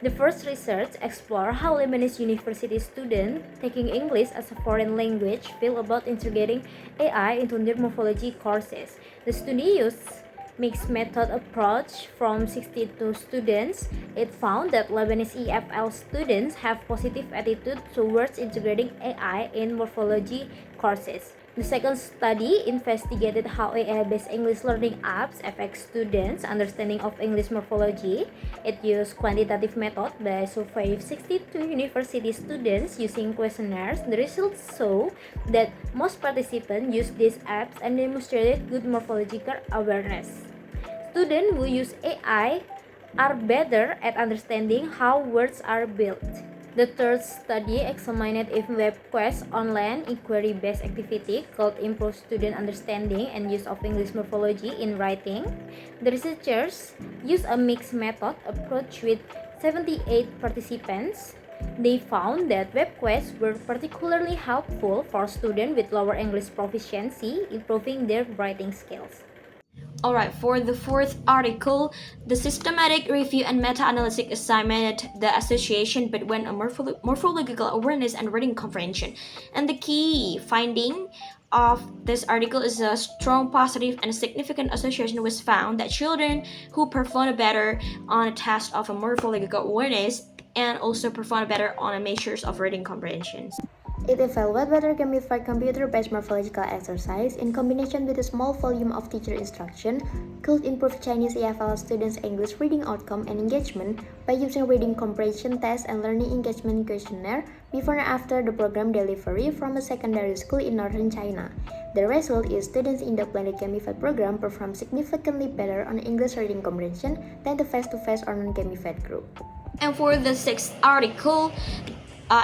The first research explored how Lebanese university students taking English as a foreign language feel about integrating AI into their morphology courses. The study used mixed method approach from 62 students. It found that Lebanese EFL students have positive attitude towards integrating AI in morphology courses. The second study investigated how AI-based English learning apps affect students' understanding of English morphology. It used quantitative method by surveying 62 university students using questionnaires. The results show that most participants used these apps and demonstrated good morphological awareness. Students who use AI are better at understanding how words are built. The third study examined if WebQuest online inquiry-based activity could improve student understanding and use of English morphology in writing. The researchers used a mixed method approach with 78 participants. They found that WebQuests were particularly helpful for students with lower English proficiency, improving their writing skills. Alright, for the fourth article, the systematic review and meta-analytic examined the association between a morphological awareness and reading comprehension. And the key finding of this article is a strong positive and significant association was found that children who performed better on a test of a morphological awareness and also performed better on a measures of reading comprehension. It evaluates whether gamified computer-based morphological exercise in combination with a small volume of teacher instruction could improve Chinese EFL students' English reading outcome and engagement by using reading comprehension tests and learning engagement questionnaire before and after the program delivery from a secondary school in northern China. The result is students in the blended gamified program perform significantly better on English reading comprehension than the face-to-face or non-gamified group. And for the sixth article,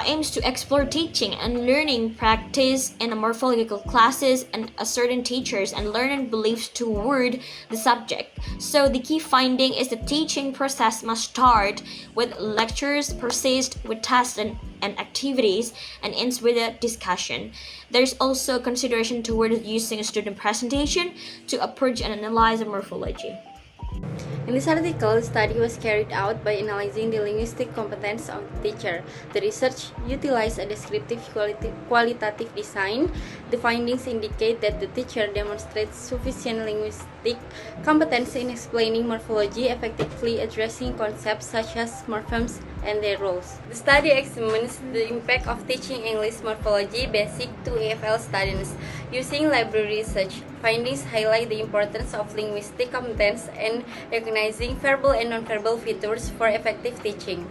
aims to explore teaching and learning practice in morphological classes and certain teachers and learning beliefs toward the subject. So the key finding is the teaching process must start with lectures, persist with tests and activities, and ends with a discussion. There's also consideration toward using a student presentation to approach and analyze the morphology. In this article, the study was carried out by analyzing the linguistic competence of the teacher. The research utilized a descriptive qualitative design. The findings indicate that the teacher demonstrates sufficient linguistic competence in explaining morphology, effectively addressing concepts such as morphemes and their roles. The study examines the impact of teaching English morphology basic to EFL students using library research. Findings highlight the importance of linguistic competence and recognizing verbal and nonverbal features for effective teaching.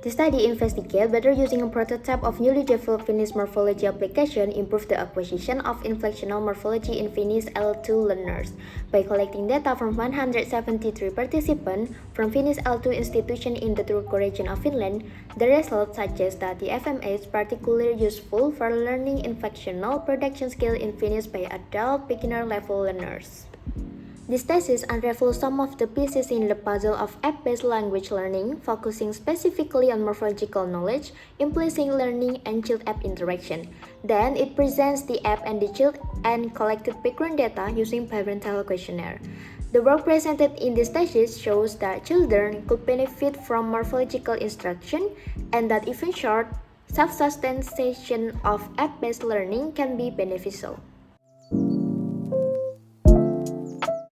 The study investigated whether using a prototype of newly developed Finnish morphology application improved the acquisition of inflectional morphology in Finnish L2 learners. By collecting data from 173 participants from Finnish L2 institutions in the Turku region of Finland, the results suggest that the FMA is particularly useful for learning inflectional production skills in Finnish by adult beginner level learners. This thesis unravels some of the pieces in the puzzle of app-based language learning, focusing specifically on morphological knowledge, implicit learning, and child-app interaction. Then, it presents the app and the child and collected background data using parental questionnaire. The work presented in this thesis shows that children could benefit from morphological instruction and that even short, self-sustained sessions of app-based learning can be beneficial.